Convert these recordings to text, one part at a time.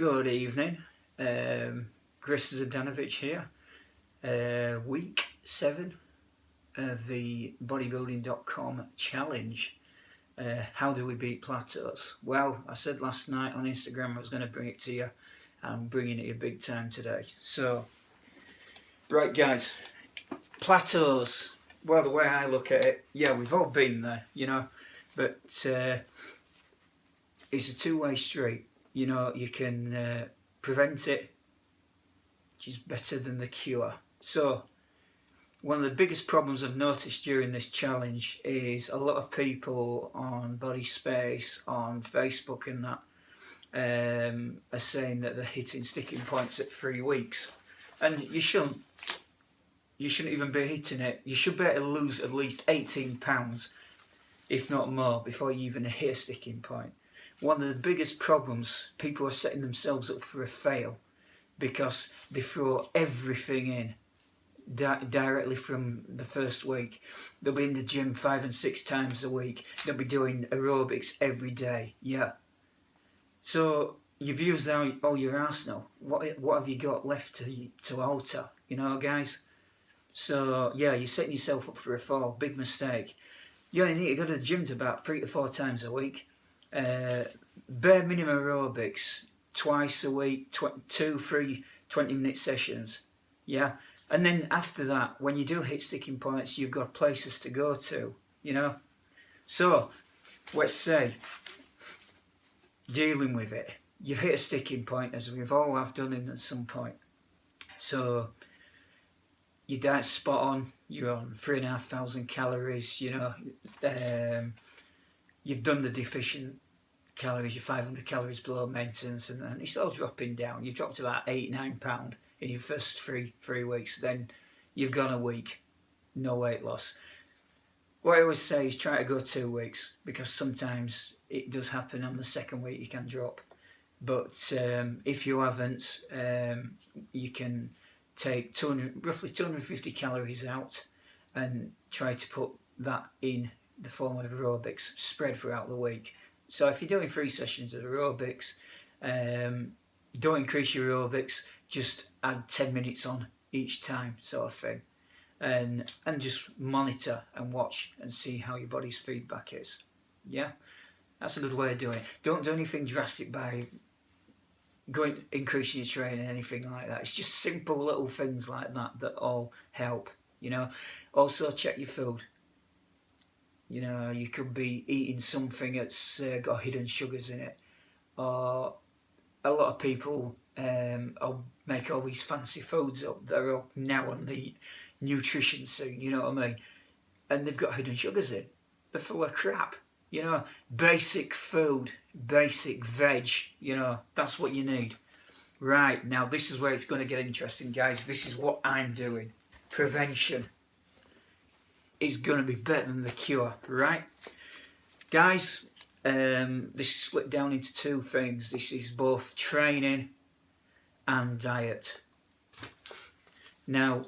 Good evening, Chris Zadanovich here. Week 7 of the bodybuilding.com challenge. How do we beat plateaus? Well, I said last night on Instagram I was going to bring it to you. I'm bringing it to you big time today. So, right guys, plateaus. Well, the way I look at it, yeah, we've all been there, but it's a two-way street. You can prevent it, which is better than the cure. So, one of the biggest problems I've noticed during this challenge is a lot of people on Body Space, on Facebook and that, are saying that they're hitting sticking points at 3 weeks. And you shouldn't even be hitting it. You should be able to lose at least 18 pounds, if not more, before you even hit a sticking point. One of the biggest problems, people are setting themselves up for a fail because they throw everything in directly from the first week. They'll be in the gym 5 and 6 times a week. They'll be doing aerobics every day. Yeah. So you've used all your arsenal. What have you got left to alter? Guys. So yeah, you're setting yourself up for a fall. Big mistake. You only need to go to the gym to about 3 to 4 times a week. Bare minimum aerobics twice a week, 2, 3 20-minute sessions, yeah. And then after that, when you do hit sticking points, you've got places to go to, So let's say dealing with it, you've hit a sticking point, as we've all have done at some point. So your diet's spot on. You're on 3,500 calories. You've done the deficient calories, you're 500 calories below maintenance, and it's all dropping down. You've dropped about 8-9 pounds in your first three weeks. Then you've gone a week, no weight loss. What I always say is try to go 2 weeks, because sometimes it does happen on the second week you can drop. But if you haven't, you can take roughly 250 calories out and try to put that in the form of aerobics spread throughout the week. So if you're doing 3 sessions of aerobics, don't increase your aerobics, just add 10 minutes on each time, sort of thing. And just monitor and watch and see how your body's feedback is. Yeah, that's a good way of doing it. Don't do anything drastic by increasing your training, anything like that. It's just simple little things like that all help, Also check your food. You could be eating something that's got hidden sugars in it, or a lot of people make all these fancy foods up that are now on the nutrition scene, you know what I mean? And they've got hidden sugars in. They're full of crap, Basic food, basic veg, that's what you need. Right, now this is where it's going to get interesting, guys. This is what I'm doing. Prevention is going to be better than the cure, right? Guys, this is split down into 2 things. This is both training and diet. Now,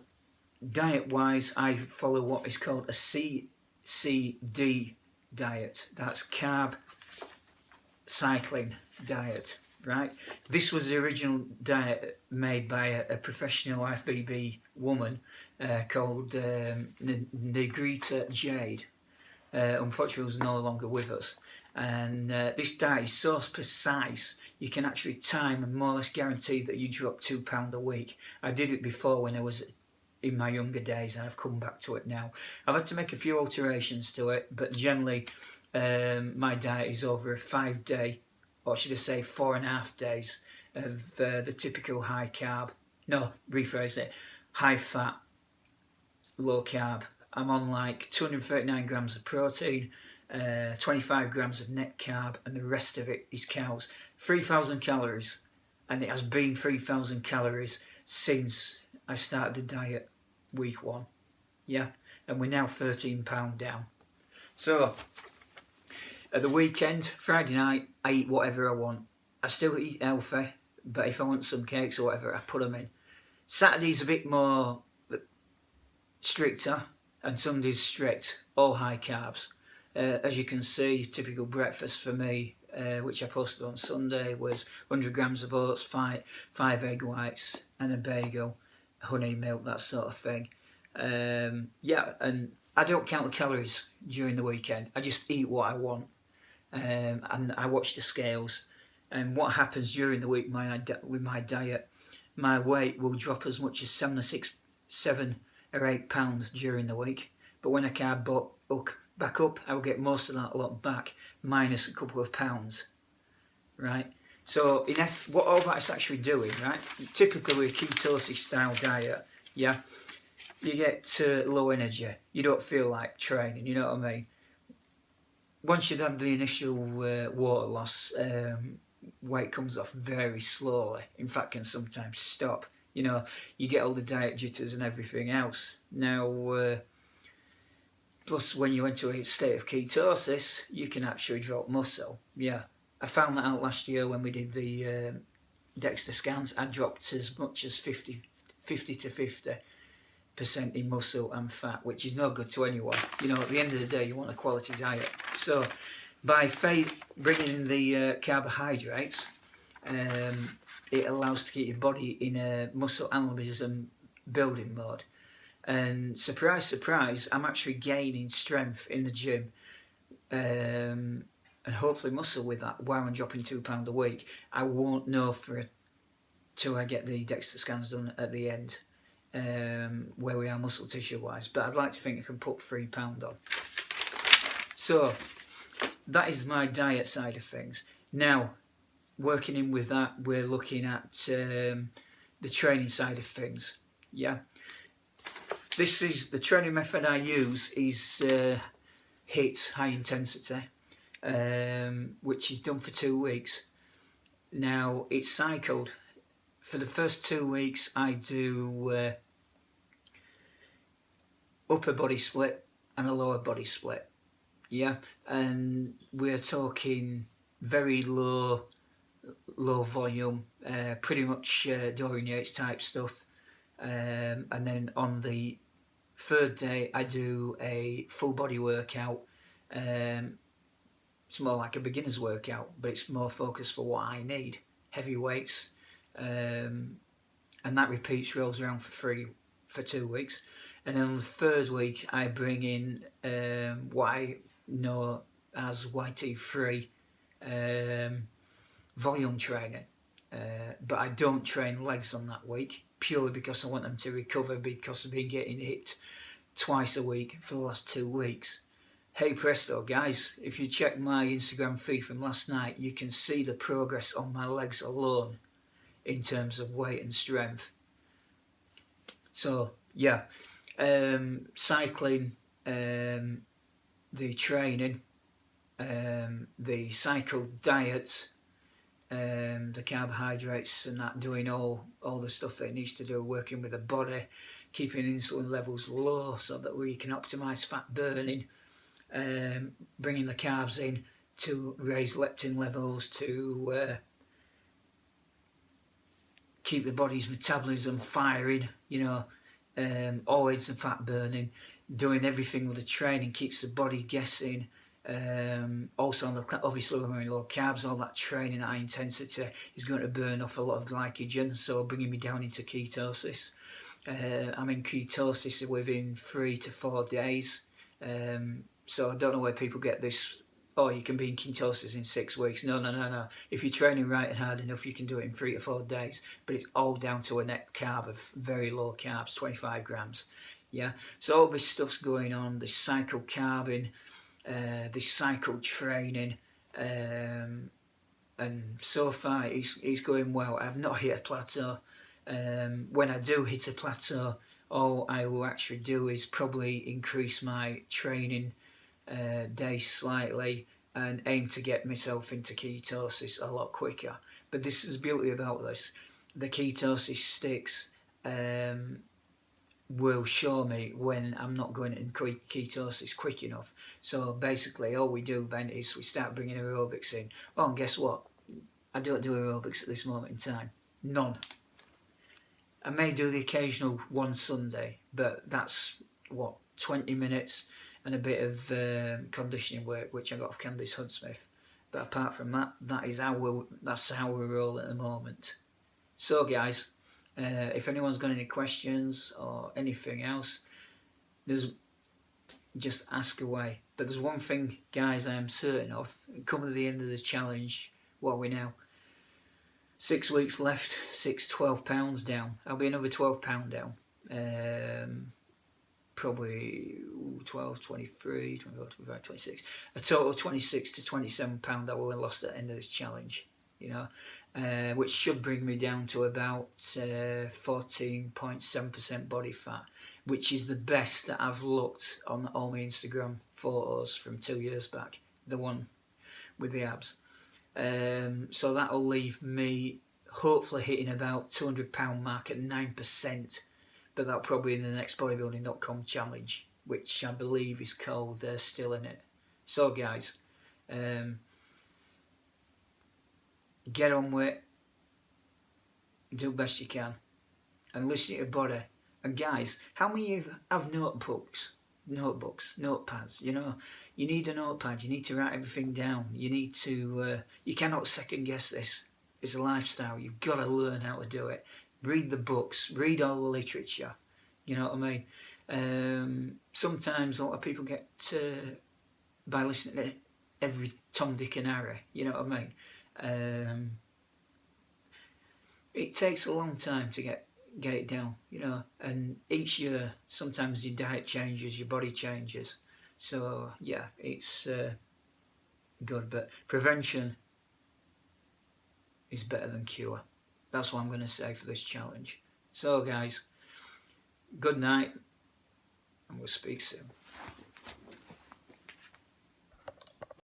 diet-wise, I follow what is called a CCD diet. That's carb cycling diet, right? This was the original diet made by a professional IFBB woman called Negrita Jade. Unfortunately, was no longer with us. And this diet is so precise, you can actually time and more or less guarantee that you drop 2 pounds a week. I did it before when I was in my younger days, and I've come back to it now. I've had to make a few alterations to it, but generally my diet is over a 5-day, or should I say 4.5 days of the typical high carb. No, rephrase it. High fat, low carb. I'm on like 239 grams of protein, 25 grams of net carb, and the rest of it is cows. 3,000 calories, and it has been 3,000 calories since I started the diet week 1. Yeah, and we're now 13 pounds down. So at the weekend, Friday night, I eat whatever I want. I still eat healthy, but if I want some cakes or whatever, I put them in. Saturday's a bit more stricter, and Sunday's strict, all high carbs. As you can see, typical breakfast for me, which I posted on Sunday, was 100 grams of oats, five egg whites, and a bagel, honey, milk, that sort of thing. Yeah, and I don't count the calories during the weekend. I just eat what I want, and I watch the scales. And what happens during the week with my diet, my weight will drop as much as 7 or 8 pounds during the week. But when I carb back up, I will get most of that lot back, minus a couple of pounds, right? So what all that's actually doing, right? Typically with a ketosis style diet, yeah, you get low energy. You don't feel like training, you know what I mean? Once you've had the initial water loss, weight comes off very slowly. In fact, can sometimes stop. You know, you get all the diet jitters and everything else. Now, plus when you enter a state of ketosis, you can actually drop muscle. Yeah, I found that out last year when we did the DEXA scans. I dropped as much as 50 to 50% in muscle and fat, which is no good to anyone. You know, at the end of the day, you want a quality diet. So by bringing in the carbohydrates, it allows to keep your body in a muscle anabolism building mode. And surprise, surprise, I'm actually gaining strength in the gym, and hopefully muscle with that while I'm dropping £2 a week. I won't know till I get the DEXA scans done at the end, where we are muscle tissue wise, but I'd like to think I can put £3 on. So that is my diet side of things. Now, working in with that, we're looking at the training side of things. Yeah, this is the training method I use is HIT, high intensity, which is done for 2 weeks. Now it's cycled. For the first 2 weeks, I do upper body split and a lower body split. Yeah, and we're talking very low volume, pretty much Dorian Yates type stuff. And then on the third day, I do a full body workout. It's more like a beginner's workout, but it's more focused for what I need. Heavy weights. And that repeats, rolls around for 2 weeks. And then on the third week, I bring in what I know as YT3 volume training. But I don't train legs on that week, purely because I want them to recover, because I've been getting hit twice a week for the last 2 weeks. Hey presto, guys, if you check my Instagram feed from last night, you can see the progress on my legs alone in terms of weight and strength. So yeah, cycling, the training, the cycle diet, the carbohydrates and that, doing all the stuff that it needs to do, working with the body, keeping insulin levels low so that we can optimize fat burning, bringing the carbs in to raise leptin levels, to keep the body's metabolism firing, you know, always the fat burning, doing everything with the training keeps the body guessing. Also, obviously, when we're in low carbs, all that training at high intensity is going to burn off a lot of glycogen, so bringing me down into ketosis. I'm in ketosis within 3 to 4 days. So I don't know where people get this, oh, you can be in ketosis in 6 weeks. No. If you're training right and hard enough, you can do it in 3 to 4 days. But it's all down to a net carb of very low carbs, 25 grams. Yeah. So all this stuff's going on, this cycle carbing, this cycle training, and so far it's going well. I've not hit a plateau. When I do hit a plateau, all I will actually do is probably increase my training days slightly and aim to get myself into ketosis a lot quicker. But this is the beauty about this. The ketosis sticks will show me when I'm not going in ketosis quick enough. So basically all we do then is we start bringing aerobics in. Oh, and guess what? I don't do aerobics at this moment in time. None. I may do the occasional one Sunday, but that's, 20 minutes and a bit of conditioning work, which I got off Candice Hudsmith. But apart from that, that's how we roll at the moment. So guys, if anyone's got any questions or anything else, just ask away. But there's one thing, guys, I am certain of. Coming to the end of the challenge, what are we now? 6 weeks left, 12 pounds down. I'll be another 12 pound down. Probably 12, 23, 24, 25, 26. A total of 26 to 27 pound I will have lost at the end of this challenge. You know, which should bring me down to about 14.7% body fat, which is the best that I've looked on all my Instagram photos from 2 years back, the one with the abs. So that'll leave me hopefully hitting about £200 mark at 9%, but that'll probably in the next bodybuilding.com challenge, which I believe is called Still In It. So guys, get on with it, do the best you can, and listen to your body. And guys, how many of you have notebooks, notepads? You know, you need a notepad, you need to write everything down, you need to, you cannot second guess this. It's a lifestyle, you've got to learn how to do it. Read the books, read all the literature, you know what I mean? Sometimes a lot of people get, by listening to every Tom, Dick and Harry, you know what I mean? It takes a long time to get it down, you know, and each year sometimes your diet changes, your body changes, so yeah, it's good, but prevention is better than cure. That's what I'm going to say for this challenge. So guys, good night, and we'll speak soon.